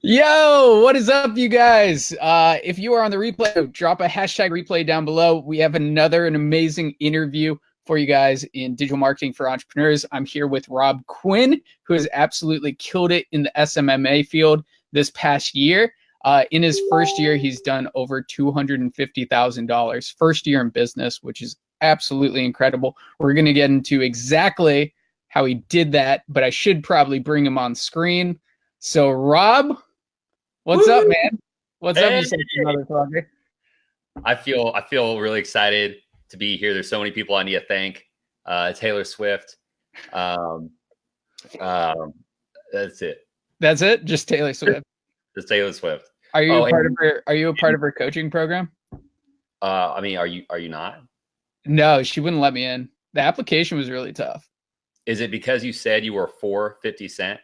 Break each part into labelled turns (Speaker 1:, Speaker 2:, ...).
Speaker 1: Yo, what is up, you guys? If you are on the replay, drop a hashtag replay down below. We have an amazing interview for you guys in digital marketing for entrepreneurs. I'm here with Rob Quinn, who has absolutely killed it in the SMMA field this past year. In his first year, he's done over $250,000. First year in business, which is absolutely incredible. We're going to get into exactly how he did that, but I should probably bring him on screen. So, Rob, what's up, man? What's up, you sexy motherfucker?
Speaker 2: I feel really excited to be here. There's so many people I need to thank. Taylor Swift. That's it.
Speaker 1: That's it? Just Taylor Swift.
Speaker 2: Just Taylor Swift.
Speaker 1: Are you a part of her coaching program?
Speaker 2: I mean, are you not?
Speaker 1: No, she wouldn't let me in. The application was really tough.
Speaker 2: Is it because you said you were for 50 Cent?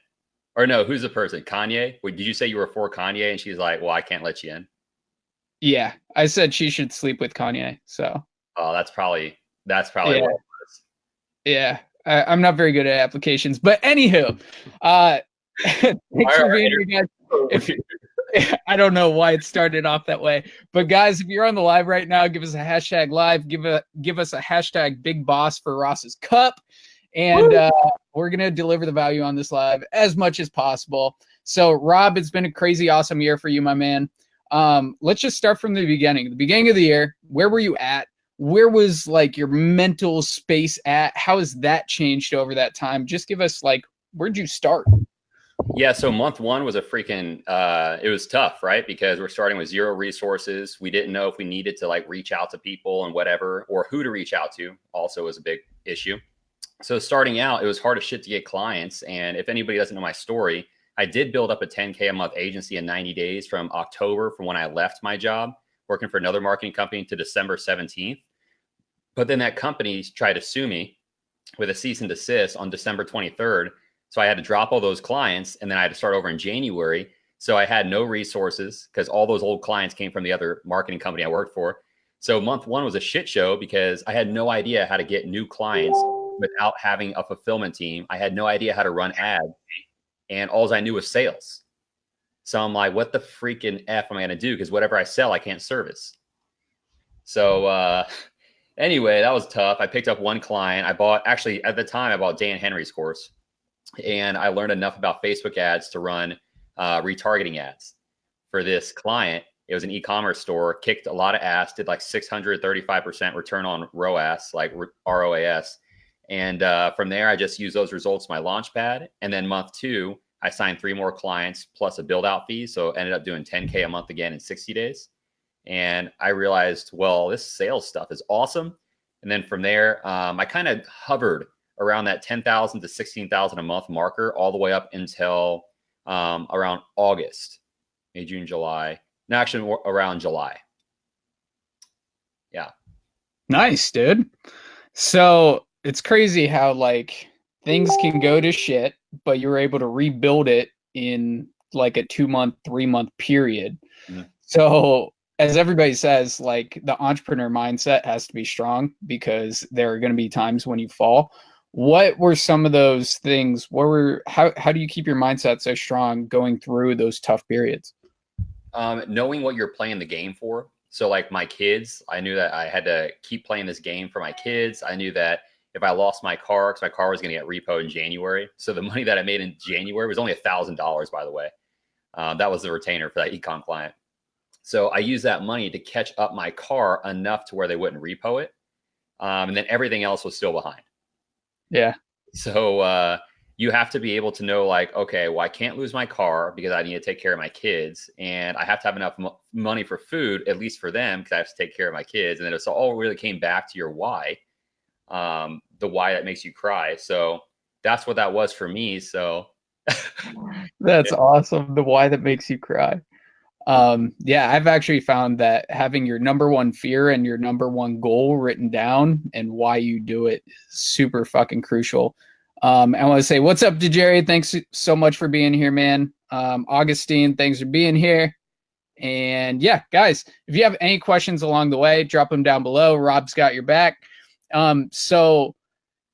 Speaker 2: Or no, who's the person? Kanye? Wait, did you say you were for Kanye and she's like, well, I can't let you in?
Speaker 1: Yeah, I said she should sleep with Kanye. So.
Speaker 2: Oh, that's probably
Speaker 1: yeah.
Speaker 2: What it was.
Speaker 1: Yeah, I'm not very good at applications, but anywho, thanks for being here, guys. I don't know why it started off that way, but guys, if you're on the live right now, give us a hashtag live. Give us a hashtag Big Boss for Ross's Cup. And we're going to deliver the value on this live as much as possible. So, Rob, it's been a crazy, awesome year for you, my man. Let's just start from the beginning. The beginning of the year, where were you at? Where was, like, your mental space at? How has that changed over that time? Just give us, like, where'd you start?
Speaker 2: Yeah, so month one was a freaking, it was tough, right? Because we're starting with zero resources. We didn't know if we needed to, like, reach out to people and whatever, or who to reach out to also was a big issue. So starting out, it was hard as shit to get clients. And if anybody doesn't know my story, I did build up a 10K a month agency in 90 days from October, from when I left my job working for another marketing company, to December 17th. But then that company tried to sue me with a cease and desist on December 23rd. So I had to drop all those clients, and then I had to start over in January. So I had no resources because all those old clients came from the other marketing company I worked for. So month one was a shit show because I had no idea how to get new clients without having a fulfillment team. I had no idea how to run ads, and all I knew was sales. So I'm like, what the freaking F am I going to do? Because whatever I sell, I can't service. So anyway, that was tough. I picked up one client. Actually, at the time, I bought Dan Henry's course, and I learned enough about Facebook ads to run retargeting ads for this client. It was an e-commerce store, kicked a lot of ass, did like 635% return on ROAS, like ROAS. And from there, I just used those results, my launch pad. And then month two, I signed 3 more clients plus a build out fee. So ended up doing 10K a month again in 60 days. And I realized, well, this sales stuff is awesome. And then from there, I kind of hovered around that 10,000 to 16,000 a month marker all the way up until around August, May, June, July. No, actually around July. Yeah.
Speaker 1: Nice, dude. So it's crazy how, like, things can go to shit, but you're able to rebuild it in like a 2-month, 3-month period. Mm-hmm. So as everybody says, like, the entrepreneur mindset has to be strong because there are going to be times when you fall. What were some of those things? How do you keep your mindset so strong going through those tough periods?
Speaker 2: Knowing what you're playing the game for. So like my kids, I knew that I had to keep playing this game for my kids. I knew that if I lost my car, because my car was going to get repoed in January. So the money that I made in January was only $1,000, by the way. That was the retainer for that econ client. So I used that money to catch up my car enough to where they wouldn't repo it. And then everything else was still behind.
Speaker 1: Yeah.
Speaker 2: So you have to be able to know, like, okay, well, I can't lose my car because I need to take care of my kids. And I have to have enough money for food, at least for them, because I have to take care of my kids. And then it's all really came back to your why. The why that makes you cry. So that's what that was for me. So
Speaker 1: that's awesome. The why that makes you cry. Yeah, I've actually found that having your number one fear and your number one goal written down and why you do it is super fucking crucial. I want to say what's up to Jerry. Thanks so much for being here, man. Augustine, thanks for being here. And yeah, guys, if you have any questions along the way, drop them down below. Rob's got your back. So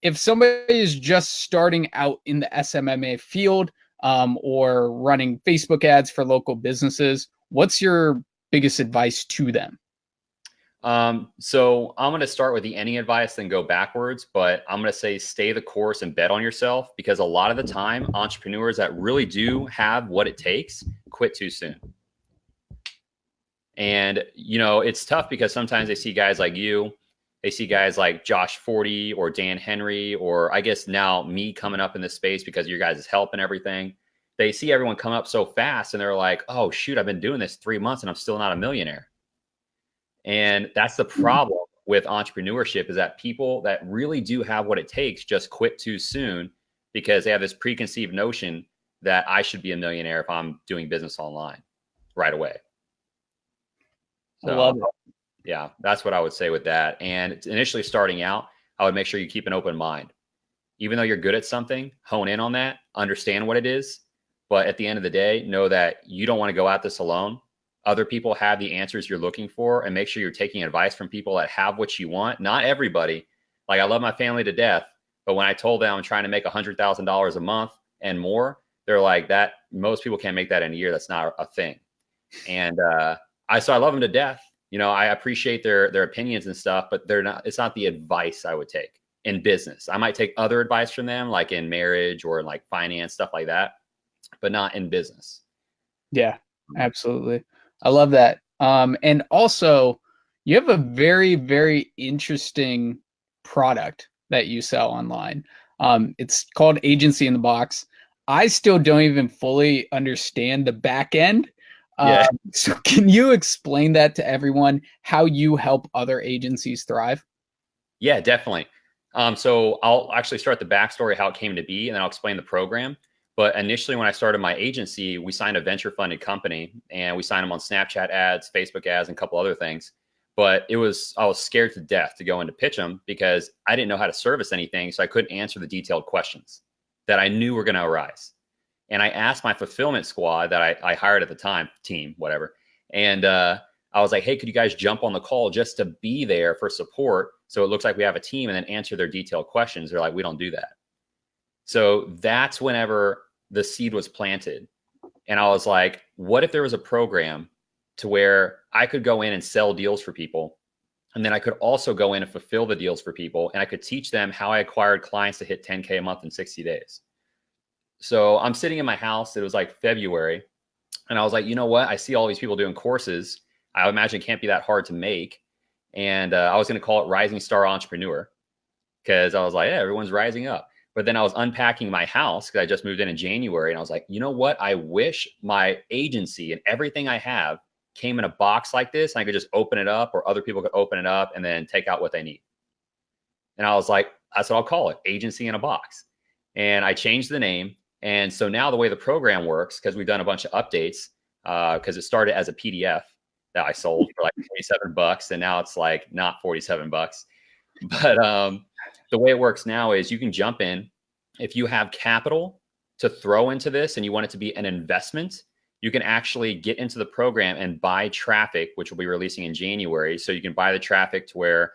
Speaker 1: if somebody is just starting out in the SMMA field, or running Facebook ads for local businesses, what's your biggest advice to them?
Speaker 2: So I'm going to start with the ending advice, then go backwards, but I'm going to say stay the course and bet on yourself, because a lot of the time entrepreneurs that really do have what it takes quit too soon. And, you know, it's tough because sometimes they see guys like you, they see guys like Josh 40 or Dan Henry, or I guess now me coming up in this space because of your guys' help and everything. They see everyone come up so fast and they're like, oh shoot, I've been doing this 3 months and I'm still not a millionaire. And that's the problem with entrepreneurship, is that people that really do have what it takes just quit too soon because they have this preconceived notion that I should be a millionaire if I'm doing business online right away.
Speaker 1: I love it.
Speaker 2: Yeah, that's what I would say with that. And initially starting out, I would make sure you keep an open mind. Even though you're good at something, hone in on that, understand what it is. But at the end of the day, know that you don't want to go at this alone. Other people have the answers you're looking for, and make sure you're taking advice from people that have what you want. Not everybody. Like, I love my family to death, but when I told them I'm trying to make $100,000 a month and more, they're like, that most people can't make that in a year. That's not a thing. And I love them to death. You know, I appreciate their opinions and stuff, but it's not the advice I would take in business. I might take other advice from them, like in marriage or in like finance, stuff like that, but not in business.
Speaker 1: Yeah, absolutely. I love that. And also, you have a very, very interesting product that you sell online. It's called Agency in the Box. I still don't even fully understand the back end.
Speaker 2: Yeah.
Speaker 1: So can you explain that to everyone, how you help other agencies thrive?
Speaker 2: Yeah, definitely. So I'll actually start the backstory, how it came to be, and then I'll explain the program. But initially, when I started my agency, we signed a venture funded company, and we signed them on Snapchat ads, Facebook ads, and a couple other things. But I was scared to death to go in to pitch them because I didn't know how to service anything. So I couldn't answer the detailed questions that I knew were going to arise. And I asked my fulfillment squad that I hired at the time, team, whatever. And I was like, hey, could you guys jump on the call just to be there for support? So it looks like we have a team, and then answer their detailed questions. They're like, we don't do that. So that's whenever the seed was planted. And I was like, what if there was a program to where I could go in and sell deals for people, and then I could also go in and fulfill the deals for people, and I could teach them how I acquired clients to hit 10K a month in 60 days. So I'm sitting in my house. It was like February. And I was like, you know what? I see all these people doing courses. I imagine it can't be that hard to make. And I was going to call it Rising Star Entrepreneur, because I was like, yeah, everyone's rising up. But then I was unpacking my house because I just moved in January. And I was like, you know what? I wish my agency and everything I have came in a box like this, and I could just open it up, or other people could open it up and then take out what they need. And I was like, that's what I'll call it, Agency in a Box. And I changed the name. And so now the way the program works, because we've done a bunch of updates, because it started as a PDF that I sold for like $47, and now it's like not $47. But the way it works now is you can jump in. If you have capital to throw into this and you want it to be an investment, you can actually get into the program and buy traffic, which we'll be releasing in January. So you can buy the traffic to where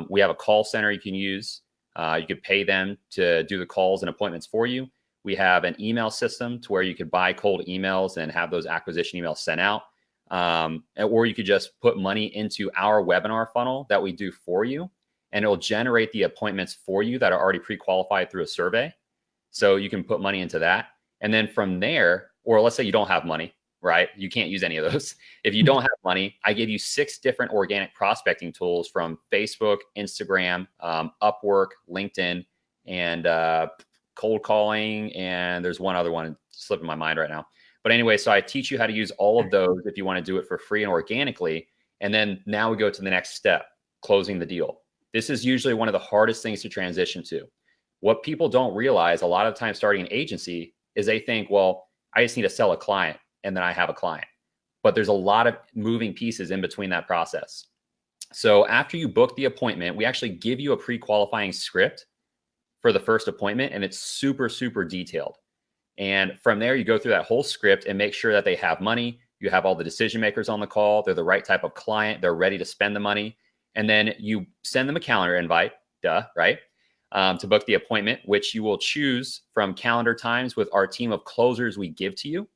Speaker 2: we have a call center you can use. You could pay them to do the calls and appointments for you. We have an email system to where you could buy cold emails and have those acquisition emails sent out. Or you could just put money into our webinar funnel that we do for you, and it'll generate the appointments for you that are already pre-qualified through a survey. So you can put money into that. And then from there, or let's say you don't have money, right? You can't use any of those. If you don't have money, I give you 6 different organic prospecting tools from Facebook, Instagram, Upwork, LinkedIn, and cold calling. And there's one other one slipping my mind right now. But anyway, so I teach you how to use all of those if you want to do it for free and organically. And then now we go to the next step, closing the deal. This is usually one of the hardest things to transition to. What people don't realize a lot of times starting an agency is they think, well, I just need to sell a client and then I have a client. But there's a lot of moving pieces in between that process. So after you book the appointment, we actually give you a pre-qualifying script for the first appointment, and it's super, super detailed. And from there, you go through that whole script and make sure that they have money. You have all the decision makers on the call. They're the right type of client. They're ready to spend the money. And then you send them a calendar invite, right? to book the appointment, which you will choose from calendar times with our team of closers we give to you.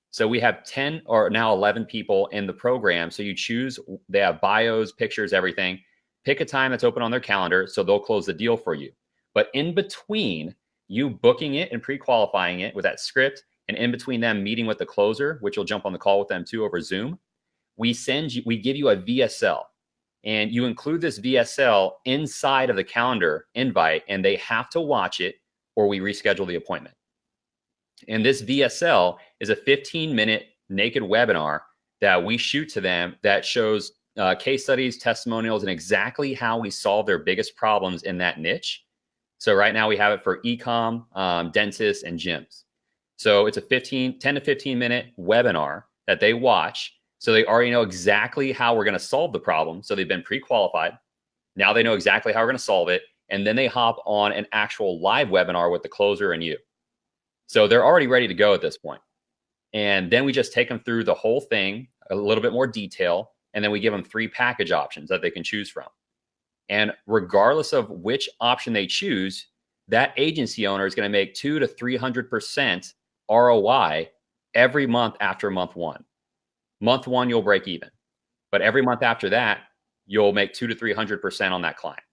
Speaker 2: So we have 10 or now 11 people in the program. So you choose, they have bios, pictures, everything. Pick a time that's open on their calendar so they'll close the deal for you. But in between you booking it and pre-qualifying it with that script, and in between them meeting with the closer, which you'll jump on the call with them too over Zoom, we give you a VSL. And you include this VSL inside of the calendar invite, and they have to watch it or we reschedule the appointment. And this VSL is a 15-minute naked webinar that we shoot to them that shows case studies, testimonials, and exactly how we solve their biggest problems in that niche. So right now we have it for e-com, dentists, and gyms. So it's a 10 to 15-minute webinar that they watch. So they already know exactly how we're going to solve the problem. So they've been pre-qualified. Now they know exactly how we're going to solve it. And then they hop on an actual live webinar with the closer and you. So they're already ready to go at this point. And then we just take them through the whole thing, a little bit more detail. And then we give them 3 package options that they can choose from. And regardless of which option they choose, that agency owner is going to make 200 to 300% ROI every month after month 1. Month 1, you'll break even. But every month after that, you'll make 200 to 300% on that client.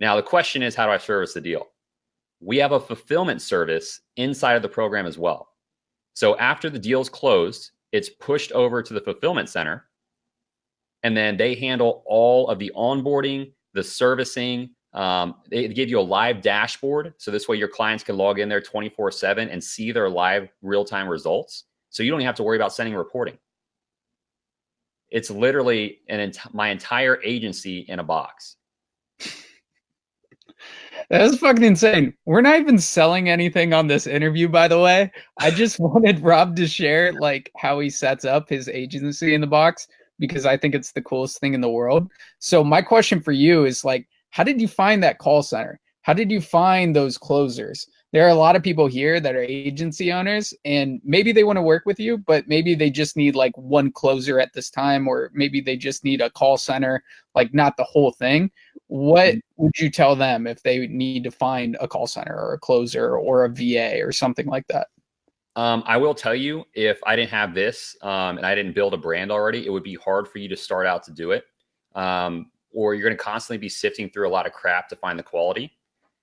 Speaker 2: Now, the question is, how do I service the deal? We have a fulfillment service inside of the program as well. So after the deal's closed, it's pushed over to the fulfillment center. And then they handle all of the onboarding, the servicing. They give you a live dashboard. So this way your clients can log in there 24/7 and see their live real-time results. So you don't even have to worry about sending reporting. It's literally my entire agency in a box.
Speaker 1: That's fucking insane. We're not even selling anything on this interview, by the way. I just wanted Rob to share like how he sets up his agency in the box, because I think it's the coolest thing in the world. So my question for you is like, how did you find that call center? How did you find those closers? There are a lot of people here that are agency owners, and maybe they want to work with you, but maybe they just need like one closer at this time, or maybe they just need a call center, like not the whole thing. What would you tell them if they need to find a call center or a closer or a VA or something like that?
Speaker 2: I will tell you, if I didn't have this and I didn't build a brand already, it would be hard for you to start out to do it. Or you're going to constantly be sifting through a lot of crap to find the quality.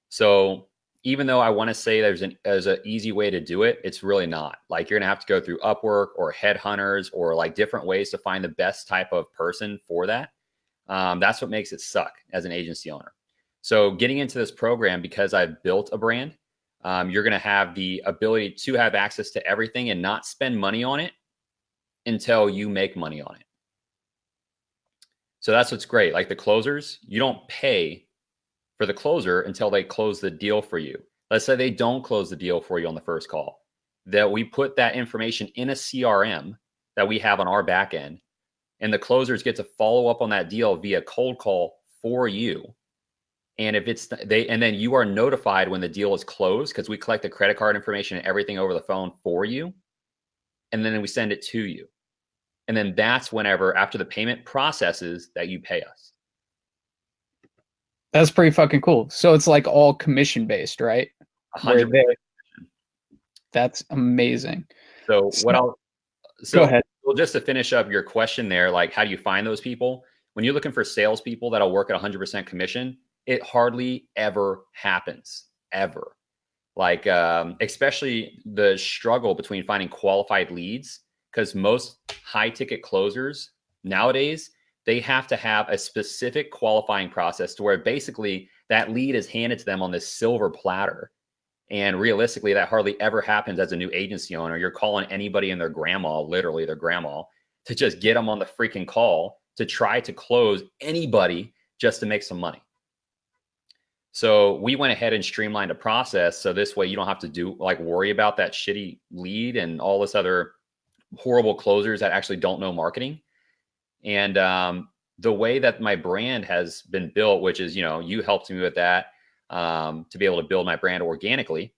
Speaker 2: So even though I want to say there's an easy way to do it, it's really not. Like, you're going to have to go through Upwork or headhunters or like different ways to find the best type of person for that. That's what makes it suck as an agency owner. So getting into this program, because I've built a brand, you're going to have the ability to have access to everything and not spend money on it until you make money on it. So that's what's great. Like the closers, you don't pay for the closer until they close the deal for you. Let's say they don't close the deal for you on the first call, that we put that information in a CRM that we have on our back end, and the closers get to follow up on that deal via cold call for you. And if it's and then you are notified when the deal is closed, because we collect the credit card information and everything over the phone for you. And then we send it to you. And then that's whenever, after the payment processes, that you pay us.
Speaker 1: That's pretty fucking cool. So it's like all commission based, right?
Speaker 2: 100%.
Speaker 1: That's amazing.
Speaker 2: So
Speaker 1: go ahead.
Speaker 2: Well, just to finish up your question there, like, how do you find those people? When you're looking for salespeople that'll work at 100% commission, it hardly ever happens, ever. Like, especially the struggle between finding qualified leads, because most high ticket closers nowadays, they have to have a specific qualifying process to where basically that lead is handed to them on this silver platter. And realistically, that hardly ever happens as a new agency owner. You're calling anybody and their grandma, literally their grandma, to just get them on the freaking call to try to close anybody just to make some money. So we went ahead and streamlined a process. So this way you don't have to worry about that shitty lead and all this other horrible closers that actually don't know marketing. And the way that my brand has been built, which is, you helped me with that, to be able to build my brand organically.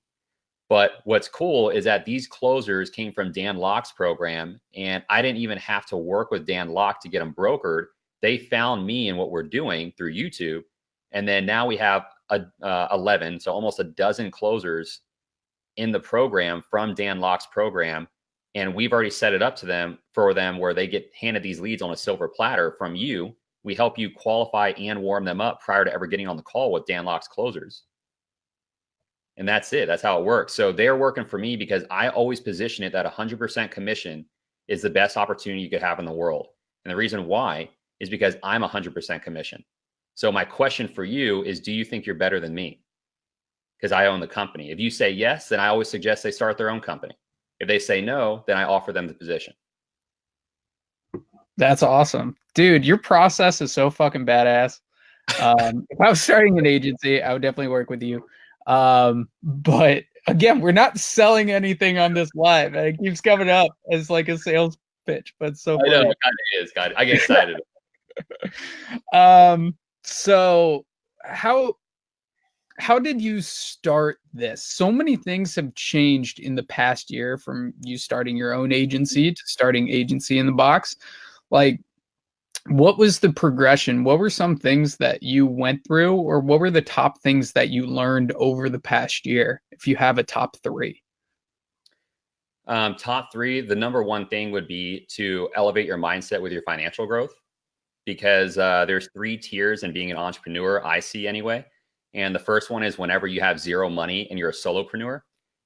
Speaker 2: But what's cool is that these closers came from Dan Locke's program, and I didn't even have to work with Dan Locke to get them brokered. They found me and what we're doing through YouTube. And then now we have 11, so almost a dozen closers in the program from Dan Locke's program. And we've already set it up for them where they get handed these leads on a silver platter from you. We help you qualify and warm them up prior to ever getting on the call with Dan Locke's closers. And that's it. That's how it works. So they're working for me because I always position it that 100% commission is the best opportunity you could have in the world. And the reason why is because I'm 100% commission. So my question for you is, do you think you're better than me? Because I own the company. If you say yes, then I always suggest they start their own company. If they say no, then I offer them the position.
Speaker 1: That's awesome. Dude, your process is so fucking badass. If I was starting an agency, I would definitely work with you. But again, we're not selling anything on this live. And it keeps coming up as like a sales pitch, but so
Speaker 2: I know, it kind of is. God, I get excited.
Speaker 1: So how did you start this? So many things have changed in the past year, from you starting your own agency to starting Agency in the Box. Like, what was the progression? What were some things that you went through, or what were the top things that you learned over the past year? If you have a top three.
Speaker 2: Top three, the number one thing would be to elevate your mindset with your financial growth, because there's 3 tiers in being an entrepreneur, I see anyway. And the first one is whenever you have zero money and you're a solopreneur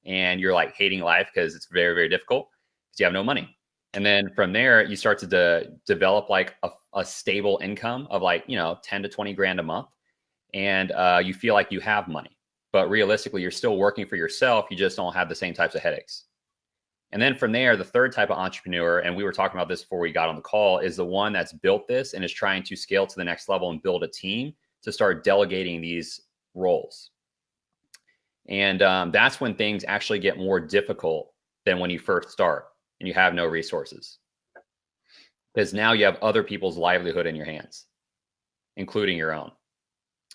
Speaker 2: and you're like hating life because it's very, very difficult because you have no money. And then from there, you start to develop like a stable income of like, 10 to 20 grand a month. And you feel like you have money, but realistically, you're still working for yourself. You just don't have the same types of headaches. And then from there, the third type of entrepreneur, and we were talking about this before we got on the call, is the one that's built this and is trying to scale to the next level and build a team to start delegating these roles. And that's when things actually get more difficult than when you first start and you have no resources, because now you have other people's livelihood in your hands, including your own.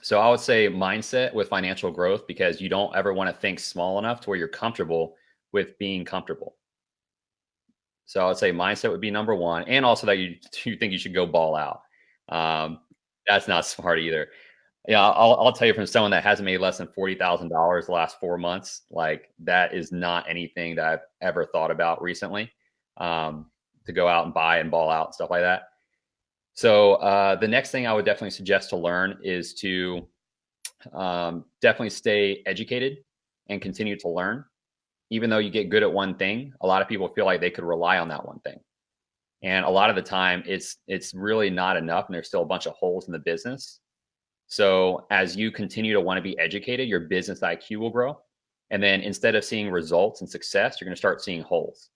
Speaker 2: So I would say mindset with financial growth, because you don't ever want to think small enough to where you're comfortable with being comfortable. So I would say mindset would be number one, and also that you think you should go ball out. That's not smart either. Yeah, I'll tell you, from someone that hasn't made less than $40,000 the last 4 months, like that is not anything that I've ever thought about recently, to go out and buy and ball out and stuff like that. So the next thing I would definitely suggest to learn is to definitely stay educated and continue to learn. Even though you get good at one thing, a lot of people feel like they could rely on that one thing. And a lot of the time it's really not enough, and there's still a bunch of holes in the business. So as you continue to want to be educated, your business IQ will grow. And then instead of seeing results and success, you're going to start seeing holes.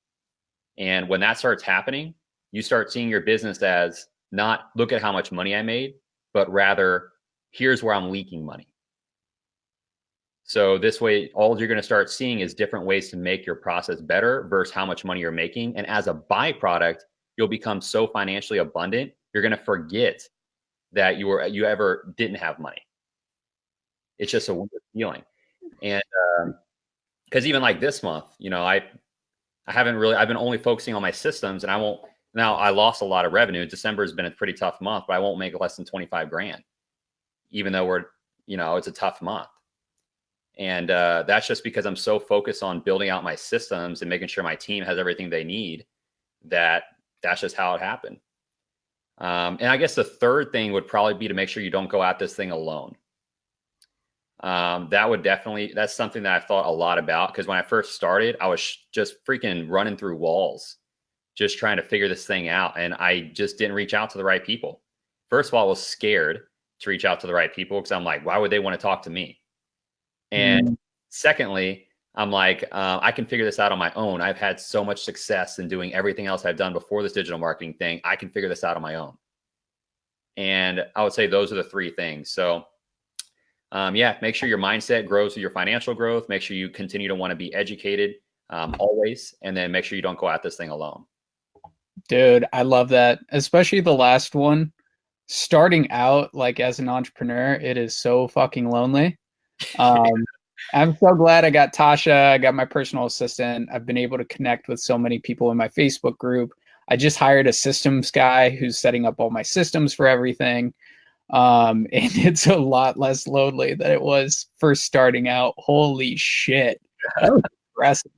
Speaker 2: And when that starts happening, you start seeing your business as not look at how much money I made, but rather here's where I'm leaking money. So this way, all you're going to start seeing is different ways to make your process better versus how much money you're making. And as a byproduct, you'll become so financially abundant, you're going to forget that you ever didn't have money. It's just a weird feeling. And because even like this month, I've been only focusing on my systems, and I lost a lot of revenue. December has been a pretty tough month, but I won't make less than 25 grand, even though it's a tough month. And that's just because I'm so focused on building out my systems and making sure my team has everything they need, that's just how it happened. And I guess the third thing would probably be to make sure you don't go at this thing alone. That's something that I've thought a lot about, because when I first started, I was just freaking running through walls, just trying to figure this thing out. And I just didn't reach out to the right people. First of all, I was scared to reach out to the right people, because I'm like, why would they want to talk to me? And secondly, I'm like, I can figure this out on my own. I've had so much success in doing everything else I've done before this digital marketing thing. I can figure this out on my own. And I would say those are the 3 things. So make sure your mindset grows with your financial growth. Make sure you continue to want to be educated always. And then make sure you don't go at this thing alone.
Speaker 1: Dude, I love that. Especially the last one. Starting out like as an entrepreneur, it is so fucking lonely. I'm so glad I got Tasha. I got my personal assistant. I've been able to connect with so many people in my Facebook group. I just hired a systems guy who's setting up all my systems for everything. And it's a lot less lonely than it was first starting out. Holy shit. That was impressive.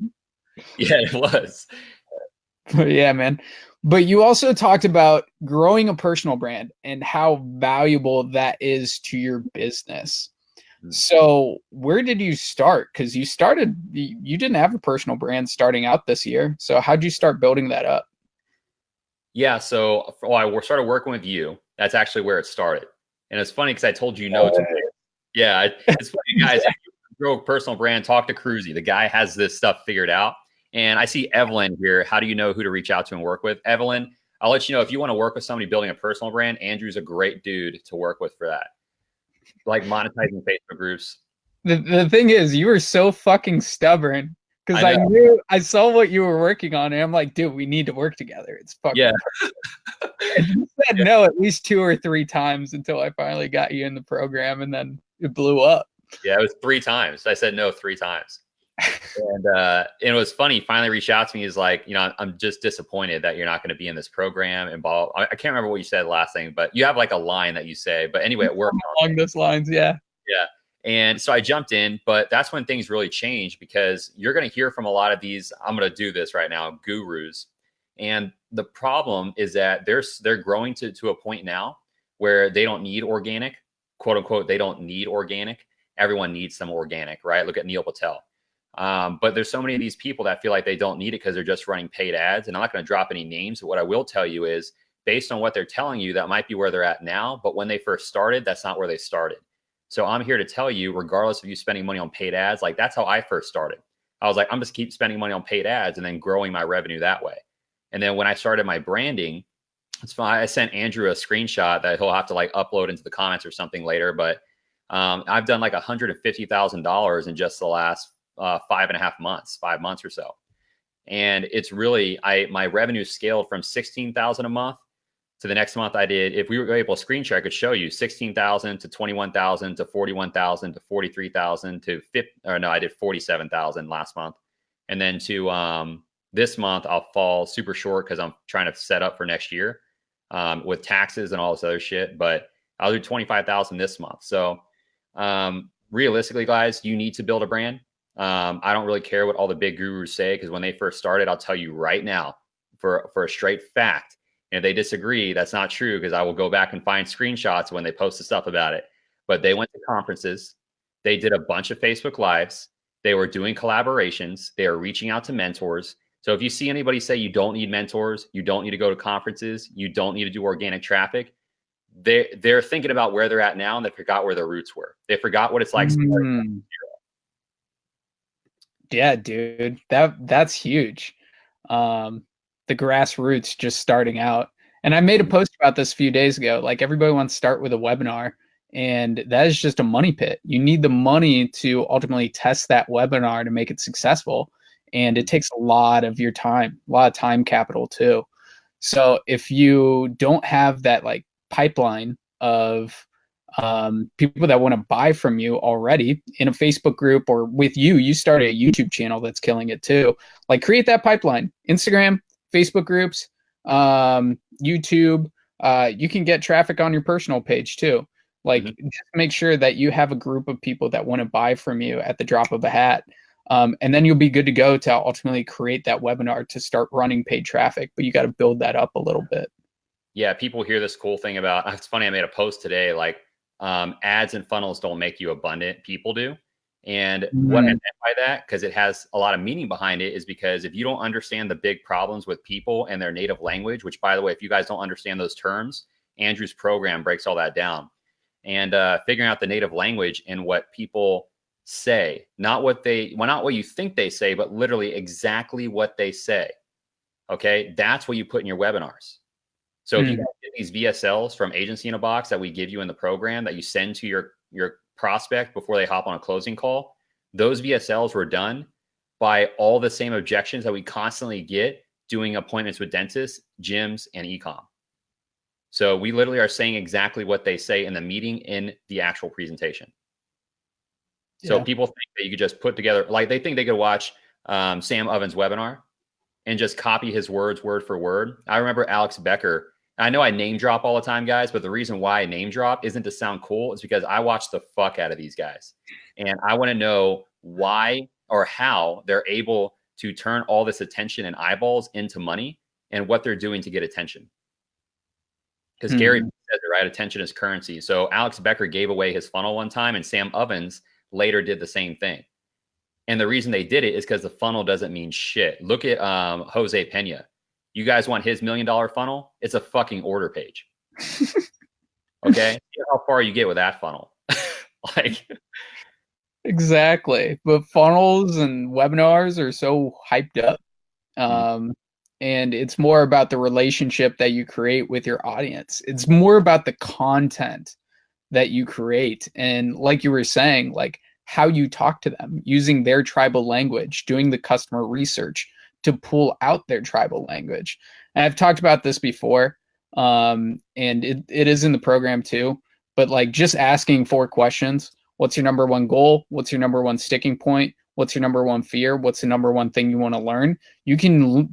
Speaker 2: Yeah, it was.
Speaker 1: But yeah, man. But you also talked about growing a personal brand and how valuable that is to your business. So, where did you start? Because you didn't have a personal brand starting out this year. So, how'd you start building that up?
Speaker 2: Yeah, so I started working with you. That's actually where it started. And it's funny because I told you no to me. Yeah, it's funny, guys. If you grow a personal brand, talk to Cruzy. The guy has this stuff figured out. And I see Evelyn here. How do you know who to reach out to and work with? Evelyn, I'll let you know if you want to work with somebody building a personal brand, Andrew's a great dude to work with for that. Like monetizing Facebook groups.
Speaker 1: The thing is, you were so fucking stubborn because
Speaker 2: I
Speaker 1: I
Speaker 2: know.
Speaker 1: knew I saw what you were working on, and I'm like, dude, we need to work together. It's fucking.
Speaker 2: Yeah.
Speaker 1: And you said no at least 2 or 3 times until I finally got you in the program, and then it blew up.
Speaker 2: Yeah, it was 3 times. I said no 3 times. And it was funny. He finally reached out to me. He's like, I'm just disappointed that you're not going to be in this program. And I can't remember what you said last thing, but you have like a line that you say. But anyway, it worked.
Speaker 1: Along those lines, yeah.
Speaker 2: Yeah. And so I jumped in, but that's when things really changed because you're going to hear from a lot of these. I'm going to do this right now, gurus. And the problem is that they're growing to a point now where they don't need organic, quote unquote. They don't need organic. Everyone needs some organic, right? Look at Neil Patel. But there's so many of these people that feel like they don't need it because they're just running paid ads. And I'm not going to drop any names. But what I will tell you is based on what they're telling you, that might be where they're at now. But when they first started, that's not where they started. So I'm here to tell you, regardless of you spending money on paid ads, like that's how I first started. I was like, I'm just keep spending money on paid ads and then growing my revenue that way. And then when I started my branding, it's fine. I sent Andrew a screenshot that he'll have to like upload into the comments or something later. But I've done like $150,000 in just the last 5.5 months, 5 months or so. And it's really, my revenue scaled from 16,000 a month to the next month I did, if we were able to screen share, I could show you 16,000 to 21,000 to 41,000 to 43,000 to 50, or no, I did 47,000 last month. And then to this month, I'll fall super short because I'm trying to set up for next year with taxes and all this other shit. But I'll do 25,000 this month. So realistically, guys, you need to build a brand. I don't really care what all the big gurus say because when they first started, I'll tell you right now for a straight fact. And if they disagree, that's not true because I will go back and find screenshots when they post the stuff about it. But they went to conferences. They did a bunch of Facebook Lives. They were doing collaborations. They are reaching out to mentors. So if you see anybody say you don't need mentors, you don't need to go to conferences, you don't need to do organic traffic, they're thinking about where they're at now and they forgot where their roots were. They forgot what it's like.
Speaker 1: Yeah, dude, that's huge. The grassroots just starting out. And I made a post about this a few days ago. Like everybody wants to start with a webinar, and that is just a money pit. You need the money to ultimately test that webinar to make it successful. And it takes a lot of your time, a lot of time capital too. So if you don't have that like pipeline of people that want to buy from you already in a Facebook group or with you, you started a YouTube channel that's killing it too. Like create that pipeline, Instagram, Facebook groups, YouTube. You can get traffic on your personal page too. Like just make sure that you have a group of people that want to buy from you at the drop of a hat. And then you'll be good to go to ultimately create that webinar to start running paid traffic, but you got to build that up a little bit.
Speaker 2: Yeah, people hear this cool thing about, it's funny, I made a post today, like ads and funnels don't make you abundant, people do. And what I meant by that, because it has a lot of meaning behind it, is because if you don't understand the big problems with people and their native language, which by the way, if you guys don't understand those terms, Andrew's program breaks all that down. And figuring out the native language and what people say, not what you think they say, but literally exactly what they say. Okay, that's what you put in your webinars. So if you get these VSLs from Agency in a Box that we give you in the program that you send to your prospect before they hop on a closing call, those VSLs were done by all the same objections that we constantly get doing appointments with dentists, gyms, and e-com. So we literally are saying exactly what they say in the meeting in the actual presentation. So people think that you could just put together, like they think they could watch Sam Ovens' webinar and just copy his words word for word. I remember Alex Becker I know I name drop all the time, guys, but the reason why I name drop isn't to sound cool. It's because I watch the fuck out of these guys. And I want to know why or how they're able to turn all this attention and eyeballs into money and what they're doing to get attention. Because Gary says it, right? Attention is currency. So Alex Becker gave away his funnel one time, and Sam Ovens later did the same thing. And the reason they did it is because the funnel doesn't mean shit. Look at Jose Pena. You guys want his $1 million funnel? It's a fucking order page. Okay? See how far you get with that funnel. Like,
Speaker 1: exactly. But funnels and webinars are so hyped up. And it's more about the relationship that you create with your audience. It's more about the content that you create. And like you were saying, like how you talk to them, using their tribal language, doing the customer research to pull out their tribal language. And I've talked about this before, and it is in the program too, but like just asking 4 questions. What's your number one goal? What's your number one sticking point? What's your number one fear? What's the number one thing you want to learn? You can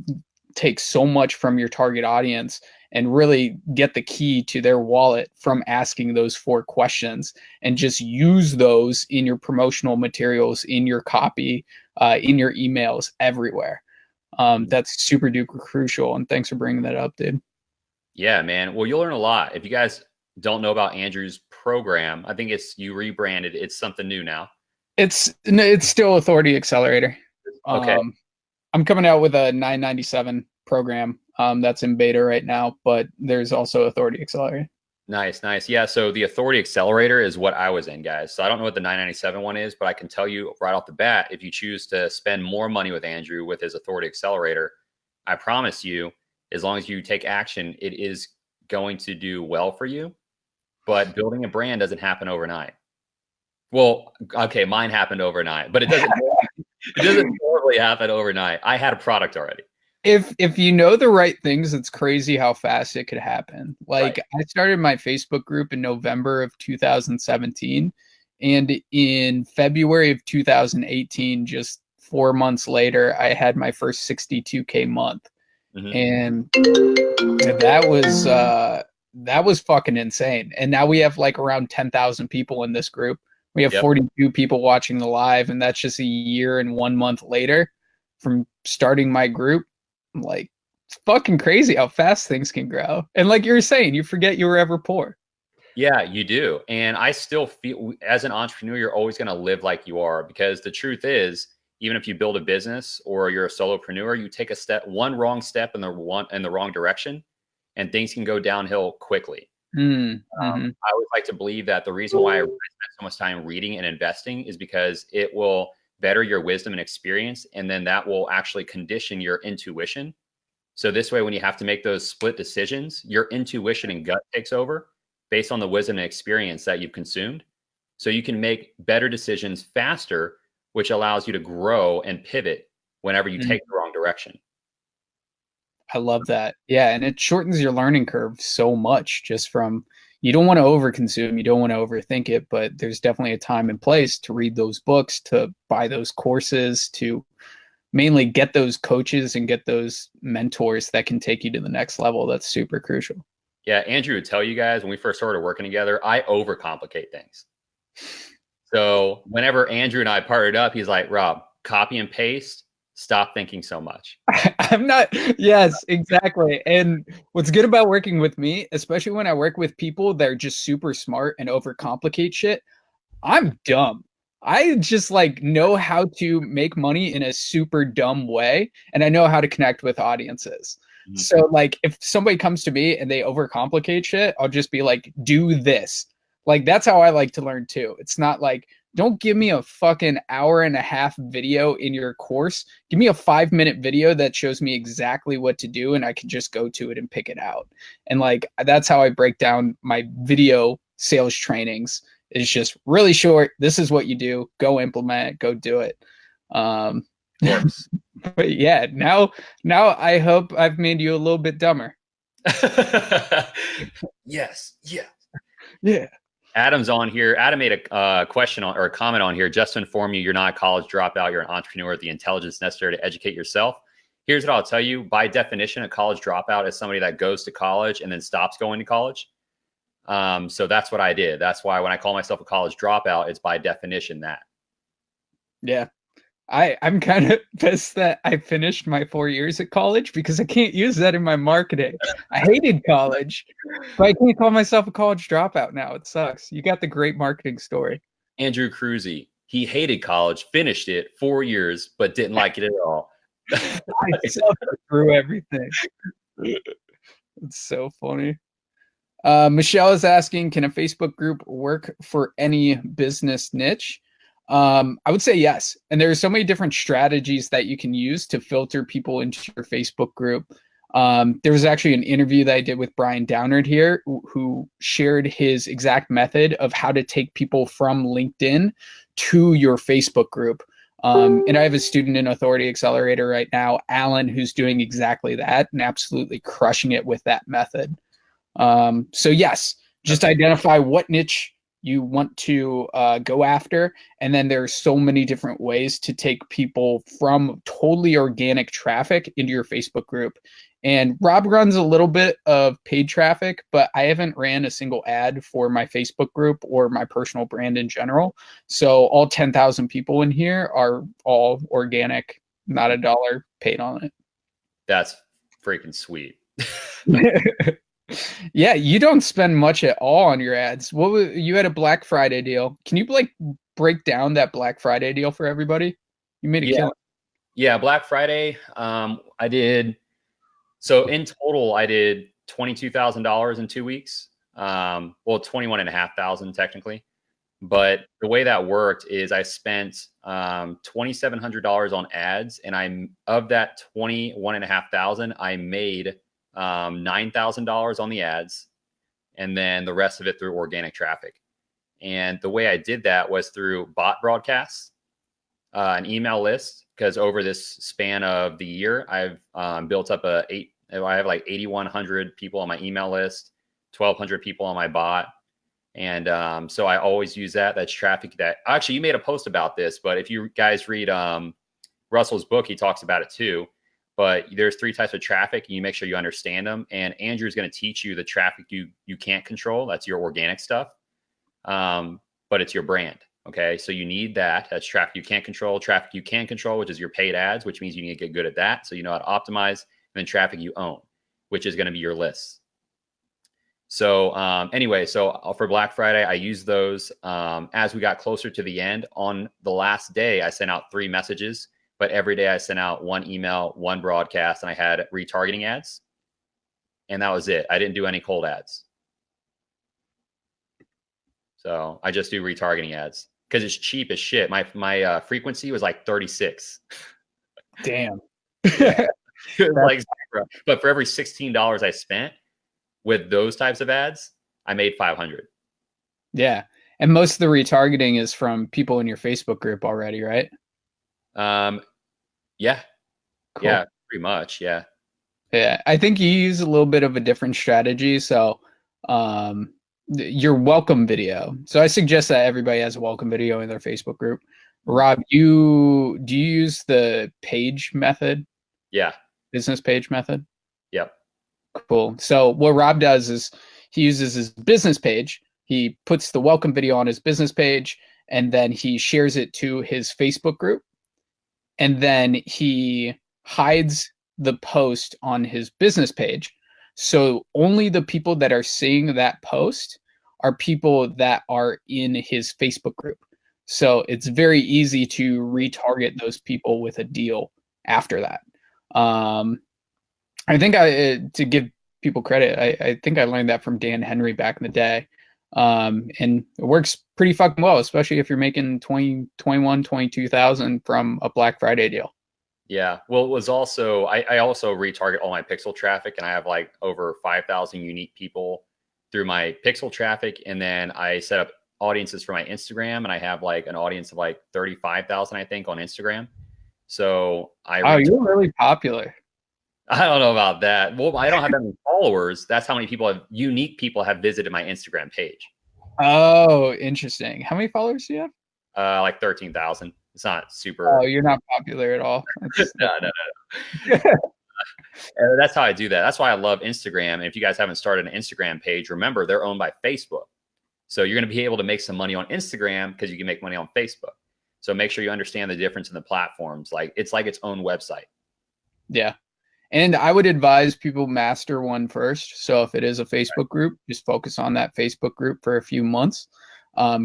Speaker 1: take so much from your target audience and really get the key to their wallet from asking those 4 questions, and just use those in your promotional materials, in your copy, in your emails, everywhere. That's super duper crucial. And thanks for bringing that up, dude.
Speaker 2: Yeah, man. Well, you'll learn a lot. If you guys don't know about Andrew's program, I think you rebranded. It's something new now.
Speaker 1: It's still Authority Accelerator.
Speaker 2: Okay.
Speaker 1: I'm coming out with a $997 program that's in beta right now, but there's also Authority Accelerator.
Speaker 2: Nice, nice. Yeah, so the Authority Accelerator is what I was in, guys. So I don't know what the 997 one is, but I can tell you right off the bat, if you choose to spend more money with Andrew with his Authority Accelerator, I promise you, as long as you take action, it is going to do well for you. But building a brand doesn't happen overnight. Well, okay, mine happened overnight, but it doesn't normally happen overnight. I had a product already.
Speaker 1: If you know the right things, it's crazy how fast it could happen. Like, right. I started my Facebook group in November of 2017, and in February of 2018, just 4 months later, I had my first 62K month. And that was fucking insane. And now we have like around 10,000 people in this group. We have 42 people watching the live, and that's just a year and 1 month later from starting my group. Like, it's fucking crazy how fast things can grow. And like you were saying, you forget you were ever poor.
Speaker 2: Yeah, you do. And I still feel, as an entrepreneur, you're always going to live like you are, because the truth is, even if you build a business or you're a solopreneur, you take one wrong step in the wrong direction, and things can go downhill quickly. I would like to believe that the reason why I spend so much time reading and investing is because it will better your wisdom and experience, and then that will actually condition your intuition. So this way, when you have to make those split decisions, your intuition and gut takes over based on the wisdom and experience that you've consumed. So you can make better decisions faster, which allows you to grow and pivot whenever you take the wrong direction.
Speaker 1: I love that. Yeah, and it shortens your learning curve so much, just from, you don't want to overconsume, you don't want to overthink it, but there's definitely a time and place to read those books, to buy those courses, to mainly get those coaches and get those mentors that can take you to the next level. That's super crucial.
Speaker 2: Yeah, Andrew would tell you guys, when we first started working together, I overcomplicate things. So whenever Andrew and I partnered up, he's like, Rob, copy and paste. Stop thinking so much.
Speaker 1: I'm not. Yes, exactly. And what's good about working with me, especially when I work with people that are just super smart and overcomplicate shit, I'm dumb. I just like know how to make money in a super dumb way, and I know how to connect with audiences. So like, if somebody comes to me and they overcomplicate shit, I'll just be like, do this. Like, that's how I like to learn too. It's not like, don't give me a fucking hour-and-a-half video in your course. Give me a 5-minute video that shows me exactly what to do, and I can just go to it and pick it out. And like, that's how I break down my video sales trainings. It's just really short. This is what you do. Go implement it. Go do it. But yeah, now I hope I've made you a little bit dumber.
Speaker 2: Yes. Yeah.
Speaker 1: Yeah.
Speaker 2: Adam's on here. Adam made a question or a comment on here. Just to inform you, you're not a college dropout. You're an entrepreneur with the intelligence necessary to educate yourself. here's what I'll tell you. By definition, a college dropout is somebody that goes to college and then stops going to college. So that's what I did. That's why when I call myself a college dropout, it's by definition that.
Speaker 1: Yeah. I'm kind of pissed that I finished my 4 years at college because I can't use that in my marketing. I hated college, but I can't call myself a college dropout now. It sucks. You got the great marketing story.
Speaker 2: Andrew Cruzy, he hated college, finished it 4 years, but didn't like it at all.
Speaker 1: I suffered through everything. It's so funny. Michelle is asking, can a Facebook group work for any business niche? I would say yes. And there are so many different strategies that you can use to filter people into your Facebook group. There was actually an interview that I did with Brian Downard here, who shared his exact method of how to take people from LinkedIn to your Facebook group. And I have a student in Authority Accelerator right now, Alan, who's doing exactly that and absolutely crushing it with that method. So yes, just identify what niche you want to go after. And then there's so many different ways to take people from totally organic traffic into your Facebook group. And Rob runs a little bit of paid traffic, but I haven't ran a single ad for my Facebook group or my personal brand in general. So all 10,000 people in here are all organic, not a dollar paid on it.
Speaker 2: That's freaking sweet.
Speaker 1: Yeah, you don't spend much at all on your ads. What was, you had a Black Friday deal. Can you like break down that Black Friday deal for everybody? You made a killing.
Speaker 2: Yeah, Black Friday. I did. So in total, I did $22,000 in 2 weeks. Well, 21,500 technically. But the way that worked is I spent $2,700 on ads, and I'm of that 21,500, I made $9,000 on the ads, and then the rest of it through organic traffic. And the way I did that was through bot broadcasts, an email list, because over this span of the year, I've built up I have like 8,100 people on my email list, 1,200 people on my bot. And so I always use that. That's traffic that actually you made a post about this, but if you guys read Russell's book, he talks about it too. But there's 3 types of traffic, and you make sure you understand them. And Andrew's going to teach you the traffic you can't control. That's your organic stuff. But it's your brand. Okay. So you need that. That's traffic you can't control. Traffic you can control, which is your paid ads, which means you need to get good at that. So you know how to optimize. And then traffic you own, which is going to be your lists. So anyway, so for Black Friday, I used those. As we got closer to the end, on the last day, I sent out 3 messages. But every day I sent out 1 email, 1 broadcast, and I had retargeting ads. And that was it. I didn't do any cold ads. So I just do retargeting ads because it's cheap as shit. My frequency was like 36.
Speaker 1: Damn.
Speaker 2: Like, but for every $16 I spent with those types of ads, I made 500.
Speaker 1: Yeah. And most of the retargeting is from people in your Facebook group already, right?
Speaker 2: Yeah.
Speaker 1: Cool.
Speaker 2: Yeah, pretty much. Yeah.
Speaker 1: Yeah. I think you use a little bit of a different strategy. So, your welcome video. So I suggest that everybody has a welcome video in their Facebook group. Rob, do you use the page method?
Speaker 2: Yeah.
Speaker 1: Business page method?
Speaker 2: Yep.
Speaker 1: Cool. So what Rob does is he uses his business page. He puts the welcome video on his business page, and then he shares it to his Facebook group. And then he hides the post on his business page. So only the people that are seeing that post are people that are in his Facebook group. So it's very easy to retarget those people with a deal after that. I think to give people credit, I think I learned that from Dan Henry back in the day. And it works pretty fucking well, especially if you're making 20, 21, 22,000 from a Black Friday deal.
Speaker 2: Yeah. Well, it was also, I also retarget all my pixel traffic, and I have like over 5,000 unique people through my pixel traffic. And then I set up audiences for my Instagram, and I have like an audience of like 35,000, I think, on Instagram. So
Speaker 1: you're really popular.
Speaker 2: I don't know about that. Well, I don't have that many followers. That's how many unique people have visited my Instagram page.
Speaker 1: Oh, interesting. How many followers do you have?
Speaker 2: Like 13,000. It's not super.
Speaker 1: Oh, you're not popular at all.
Speaker 2: No. That's how I do that. That's why I love Instagram. And if you guys haven't started an Instagram page, remember they're owned by Facebook. So you're going to be able to make some money on Instagram because you can make money on Facebook. So make sure you understand the difference in the platforms. Like it's own website.
Speaker 1: Yeah. And I would advise people master one first. So if it is a Facebook group, just focus on that Facebook group for a few months,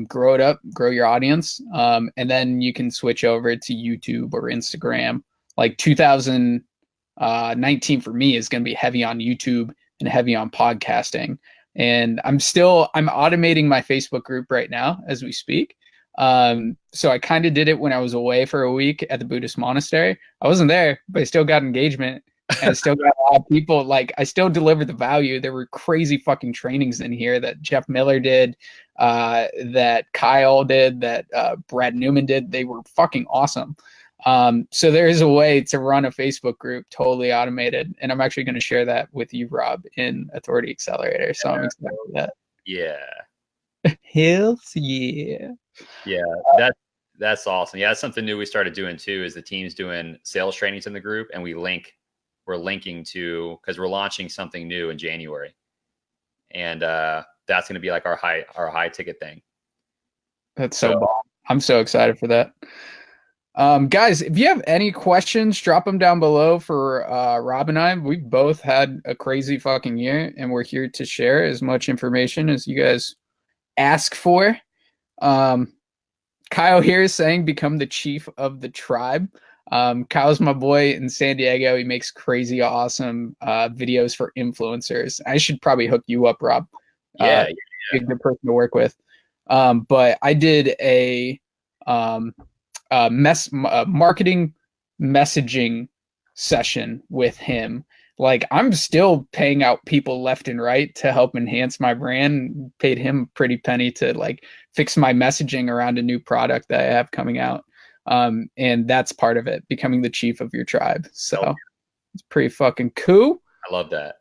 Speaker 1: grow it up, grow your audience. And then you can switch over to YouTube or Instagram. Like 2019 for me is going to be heavy on YouTube and heavy on podcasting. And I'm automating my Facebook group right now as we speak. So I kind of did it when I was away for a week at the Buddhist monastery. I wasn't there, but I still got engagement. And I still got a lot of people. Like, I still delivered the value. There were crazy fucking trainings in here that Jeff Miller did, that Kyle did, that Brad Newman did. They were fucking awesome. So there is a way to run a Facebook group totally automated. And I'm actually going to share that with you, Rob, in Authority Accelerator. So I'm excited for that.
Speaker 2: Yeah.
Speaker 1: Hell yeah.
Speaker 2: Yeah, that's awesome. Yeah, that's something new we started doing too, is the team's doing sales trainings in the group, and we're linking to, because we're launching something new in January. And that's going to be like our high ticket thing.
Speaker 1: That's so bomb. I'm so excited for that. Guys, if you have any questions, drop them down below for Rob and I. We've both had a crazy fucking year, and we're here to share as much information as you guys ask for. Kyle here is saying become the chief of the tribe. Kyle's my boy in San Diego. He makes crazy awesome videos for influencers. I should probably hook you up, Rob.
Speaker 2: Yeah.
Speaker 1: Be a good person to work with. But I did a marketing messaging session with him. Like, I'm still paying out people left and right to help enhance my brand. Paid him a pretty penny to like fix my messaging around a new product that I have coming out. And that's part of it, becoming the chief of your tribe. So it's pretty fucking cool.
Speaker 2: I love that.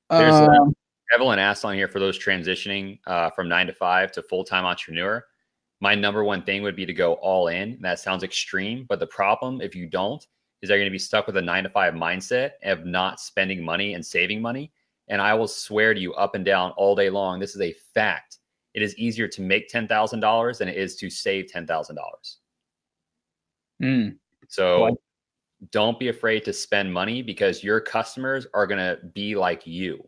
Speaker 2: There's Evelyn asked on here for those transitioning from 9 to 5 to full-time entrepreneur. My number one thing would be to go all in. That sounds extreme, but the problem, if you don't, is they're going to be stuck with a 9 to 5 mindset of not spending money and saving money. And I will swear to you up and down all day long, this is a fact. It is easier to make $10,000 than it is to save $10,000. So don't be afraid to spend money, because your customers are going to be like you.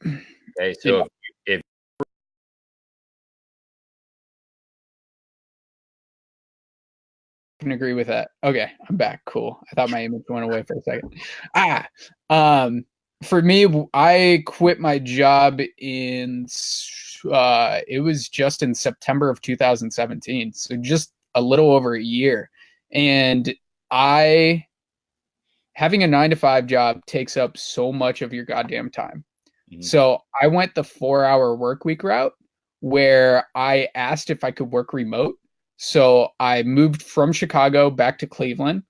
Speaker 2: Okay. So if
Speaker 1: I can agree with that. Okay, I'm back. Cool. I thought my image went away for a second. For me, I quit my job in it was just in September of 2017, so just a little over a year. And having a 9 to 5 job takes up so much of your goddamn time. Mm-hmm. So I went the 4-hour work week route, where I asked if I could work remote. So I moved from Chicago back to Cleveland,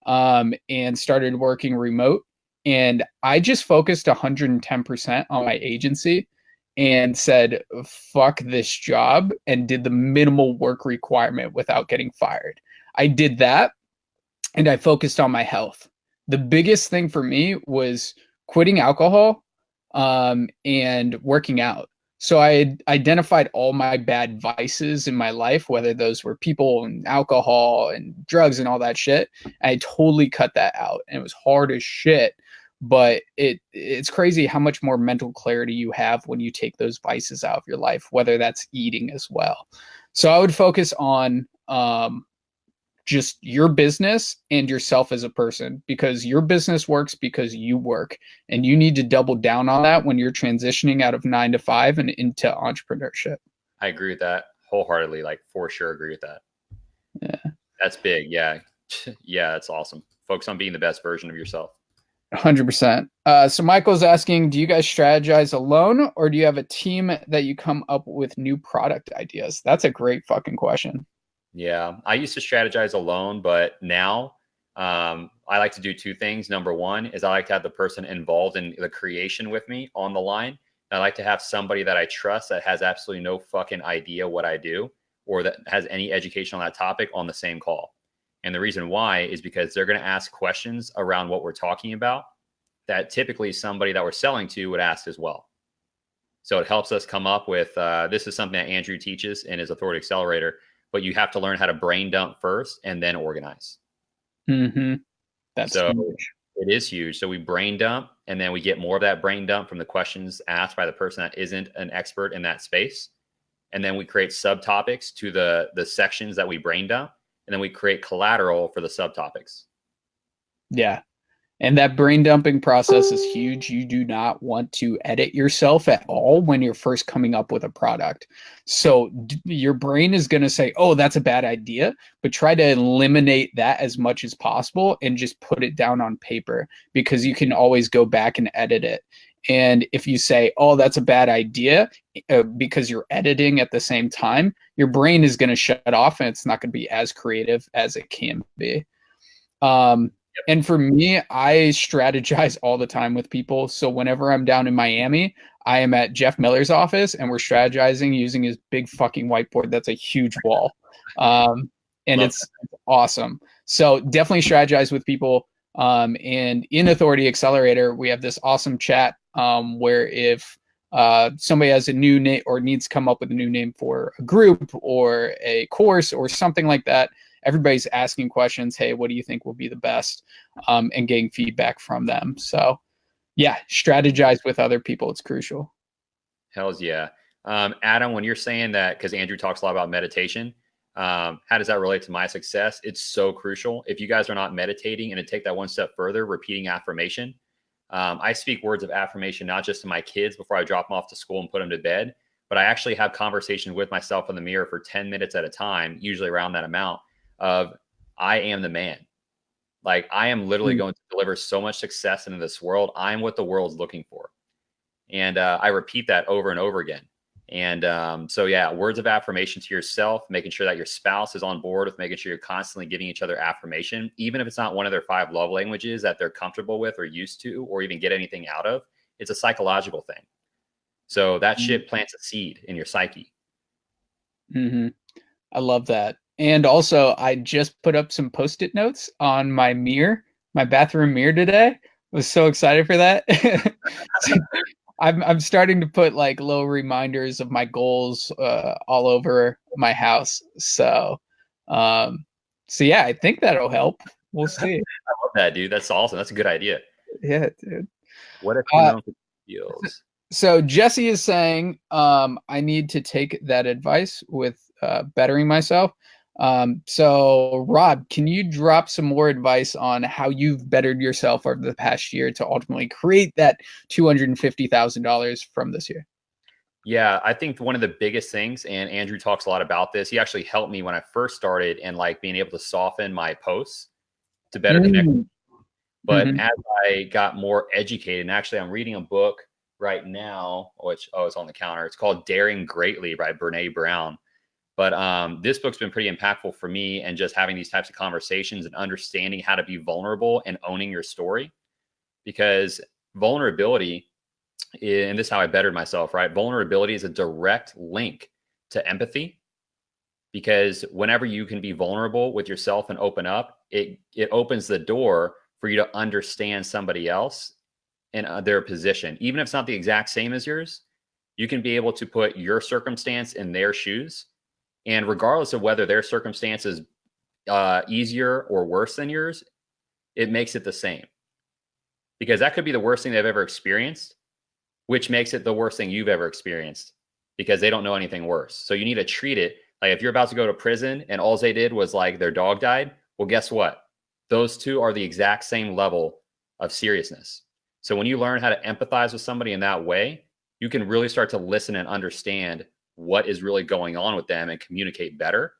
Speaker 1: and started working remote. And I just focused 110% on my agency and said, fuck this job, and did the minimal work requirement without getting fired. I did that, and I focused on my health. The biggest thing for me was quitting alcohol, and working out. So I had identified all my bad vices in my life, whether those were people and alcohol and drugs and all that shit. I totally cut that out, and it was hard as shit. But it's crazy how much more mental clarity you have when you take those vices out of your life, whether that's eating as well. So I would focus on just your business and yourself as a person, because your business works because you work, and you need to double down on that when you're transitioning out of 9 to 5 and into entrepreneurship.
Speaker 2: I agree with that wholeheartedly. Like, for sure agree with that.
Speaker 1: Yeah.
Speaker 2: That's big. Yeah. Yeah. That's awesome. Focus on being the best version of yourself.
Speaker 1: 100%. So Michael's asking, do you guys strategize alone, or do you have a team that you come up with new product ideas? That's a great fucking question.
Speaker 2: Yeah, I used to strategize alone, but now I like to do two things. Number one is I like to have the person involved in the creation with me on the line. And I like to have somebody that I trust that has absolutely no fucking idea what I do or that has any education on that topic on the same call. And the reason why is because they're going to ask questions around what we're talking about that typically somebody that we're selling to would ask as well. So it helps us come up with, this is something that Andrew teaches in his Authority Accelerator, but you have to learn how to brain dump first and then organize.
Speaker 1: Mm-hmm. That's
Speaker 2: so
Speaker 1: huge.
Speaker 2: It is huge. So we brain dump, and then we get more of that brain dump from the questions asked by the person that isn't an expert in that space. And then we create subtopics to the sections that we brain dump, and then we create collateral for the subtopics.
Speaker 1: Yeah. And that brain dumping process is huge. You do not want to edit yourself at all when you're first coming up with a product. So your brain is going to say, oh, that's a bad idea, but try to eliminate that as much as possible and just put it down on paper, because you can always go back and edit it. And if you say, oh, that's a bad idea, because you're editing at the same time, your brain is going to shut off and it's not going to be as creative as it can be. And for me, I strategize all the time with people. So whenever I'm down in Miami, I am at Jeff Miller's office and we're strategizing using his big fucking whiteboard. That's a huge wall. And it's awesome. So definitely strategize with people. And in Authority Accelerator, we have this awesome chat where if somebody has a new name or needs to come up with a new name for a group or a course or something like that, everybody's asking questions. Hey, what do you think will be the best? And getting feedback from them. So yeah, strategize with other people. It's crucial.
Speaker 2: Hells yeah. Adam, when you're saying that, because Andrew talks a lot about meditation, how does that relate to my success? It's so crucial. If you guys are not meditating and to take that one step further, repeating affirmation. I speak words of affirmation, not just to my kids before I drop them off to school and put them to bed, but I actually have conversations with myself in the mirror for 10 minutes at a time, usually around that amount of I am the man. Like I am literally going to deliver so much success into this world. I'm what the world's looking for. And I repeat that over and over again. And so, yeah, words of affirmation to yourself, making sure that your spouse is on board with making sure you're constantly giving each other affirmation, even if it's not one of their 5 love languages that they're comfortable with or used to, or even get anything out of. It's a psychological thing. So that shit plants a seed in your psyche.
Speaker 1: Mm-hmm. I love that. And also, I just put up some Post-it notes on my mirror, my bathroom mirror today. I was so excited for that. So I'm starting to put like little reminders of my goals all over my house. So yeah, I think that'll help. We'll see.
Speaker 2: I love that, dude. That's awesome. That's a good idea.
Speaker 1: Yeah, dude.
Speaker 2: What if you know the feels?
Speaker 1: So Jesse is saying I need to take that advice with bettering myself. So Rob, can you drop some more advice on how you've bettered yourself over the past year to ultimately create that $250,000 from this year?
Speaker 2: Yeah, I think one of the biggest things, and Andrew talks a lot about this, he actually helped me when I first started and like being able to soften my posts to better connect. But as I got more educated, and actually I'm reading a book right now, which, it's on the counter. It's called Daring Greatly by Brene Brown. But this book's been pretty impactful for me, and just having these types of conversations and understanding how to be vulnerable and owning your story. Because vulnerability, and this is how I bettered myself, right? Vulnerability is a direct link to empathy, because whenever you can be vulnerable with yourself and open up, it opens the door for you to understand somebody else and their position. Even if it's not the exact same as yours, you can be able to put your circumstance in their shoes. And regardless of whether their circumstance is easier or worse than yours, it makes it the same. Because that could be the worst thing they've ever experienced, which makes it the worst thing you've ever experienced, because they don't know anything worse. So you need to treat it like if you're about to go to prison and all they did was like their dog died. Well, guess what? Those two are the exact same level of seriousness. So when you learn how to empathize with somebody in that way, you can really start to listen and understand what is really going on with them and communicate better.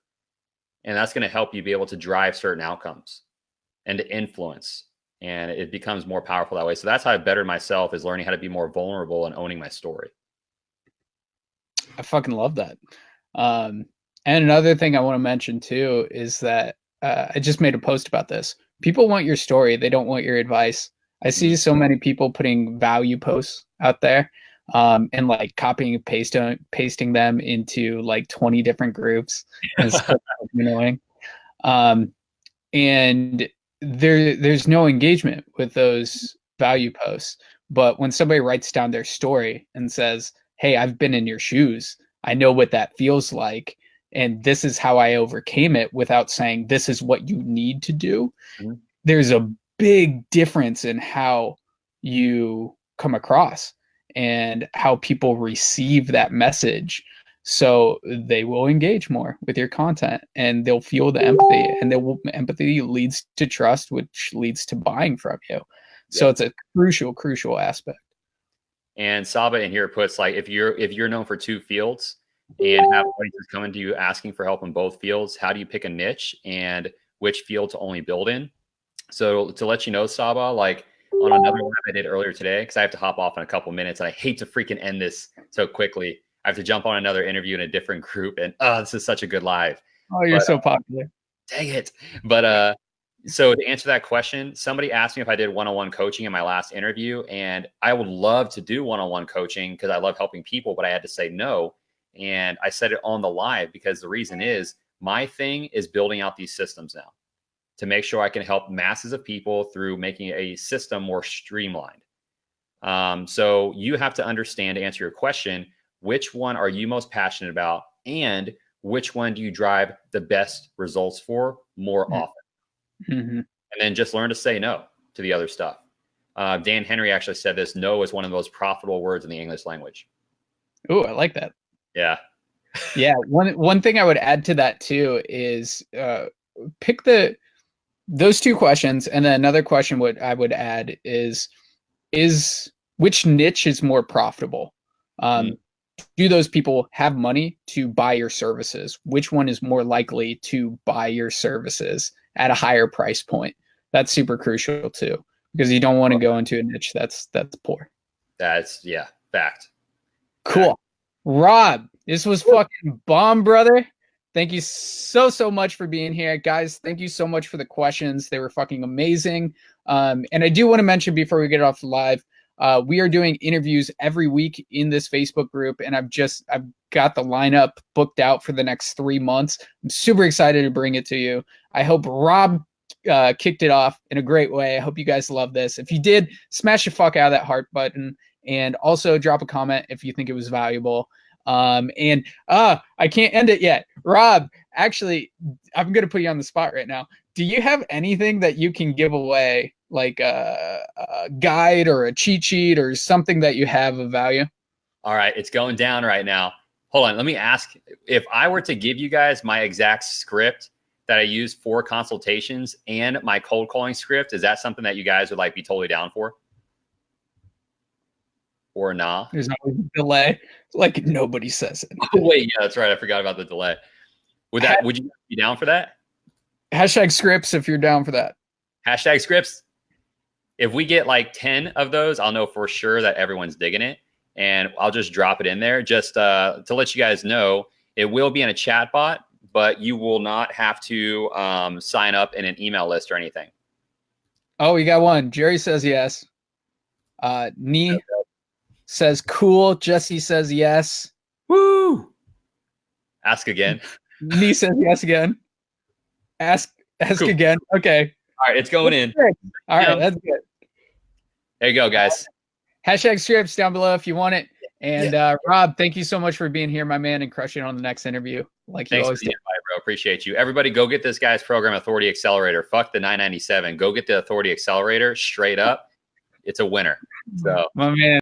Speaker 2: And that's going to help you be able to drive certain outcomes and to influence. And it becomes more powerful that way. So that's how I bettered myself, is learning how to be more vulnerable and owning my story.
Speaker 1: I fucking love that. And another thing I want to mention too is that I just made a post about this. People want your story. They don't want your advice. I see so many people putting value posts out there. and like copying and pasting them into like 20 different groups. And it's so annoying. And there's no engagement with those value posts. But when somebody writes down their story and says, "Hey, I've been in your shoes. I know what that feels like, and this is how I overcame it," without saying this is what you need to do,
Speaker 2: Mhm.
Speaker 1: there's a big difference in how you come across and how people receive that message. So they will engage more with your content and they'll feel the empathy, and empathy leads to trust, which leads to buying from you. So it's a crucial aspect.
Speaker 2: And Saba in here puts like, if you're known for 2 fields and have audiences coming to you asking for help in both fields, how do you pick a niche and which field to only build in? So to let you know, Saba, like on another live I did earlier today, because I have to hop off in a couple minutes and I hate to freaking end this so quickly. I have to jump on another interview in a different group, and this is such a good live.
Speaker 1: Oh, you're so popular.
Speaker 2: Dang it. But so to answer that question, somebody asked me if I did one-on-one coaching in my last interview, and I would love to do one-on-one coaching because I love helping people, but I had to say no. And I said it on the live because the reason is my thing is building out these systems now to make sure I can help masses of people through making a system more streamlined. So you have to understand, to answer your question, which one are you most passionate about, and which one do you drive the best results for more often?
Speaker 1: Mm-hmm.
Speaker 2: And then just learn to say no to the other stuff. Dan Henry actually said this: no is one of the most profitable words in the English language.
Speaker 1: Oh, I like that.
Speaker 2: Yeah.
Speaker 1: Yeah. One thing I would add to that too is pick those 2 questions. And then another question I would add is which niche is more profitable? Do those people have money to buy your services? Which one is more likely to buy your services at a higher price point? That's super crucial too, because you don't want to go into a niche that's poor.
Speaker 2: That's fact.
Speaker 1: Cool. Fact. Rob, this was fucking bomb, brother. Thank you so much for being here, guys. Thank you so much for the questions. They were fucking amazing. And I do want to mention before we get off the live, we are doing interviews every week in this Facebook group, and I've got the lineup booked out for the next 3 months. I'm super excited to bring it to you. I hope Rob kicked it off in a great way. I hope you guys love this. If you did, smash the fuck out of that heart button, and also drop a comment if you think it was valuable. And I can't end it yet. Rob, actually, I'm gonna put you on the spot right now. Do you have anything that you can give away, like a guide or a cheat sheet or something that you have of value?
Speaker 2: All right, it's going down right now. Hold on, let me ask, if I were to give you guys my exact script that I use for consultations and my cold calling script, is that something that you guys would like be totally down for? Or nah?
Speaker 1: There's always a delay. Like nobody says it.
Speaker 2: Oh, wait, yeah, that's right. I forgot about the delay. Would you be down for that?
Speaker 1: Hashtag scripts if you're down for that.
Speaker 2: Hashtag scripts. If we get like 10 of those, I'll know for sure that everyone's digging it. And I'll just drop it in there just to let you guys know. It will be in a chat bot, but you will not have to sign up in an email list or anything.
Speaker 1: Oh, we got one. Jerry says yes. Nee says cool. Jesse says yes.
Speaker 2: Woo! Ask again.
Speaker 1: Nee says yes again. Ask cool. Again. Okay.
Speaker 2: All right, it's going in.
Speaker 1: All right, that's good.
Speaker 2: There you go, guys.
Speaker 1: Hashtag scripts down below if you want it. And Rob, thank you so much for being here, my man, and crushing on the next interview. Like you always do.
Speaker 2: Invite, bro. Appreciate you. Everybody go get this guy's program, Authority Accelerator. Fuck the 997. Go get the Authority Accelerator straight up. It's a winner. So,
Speaker 1: my man.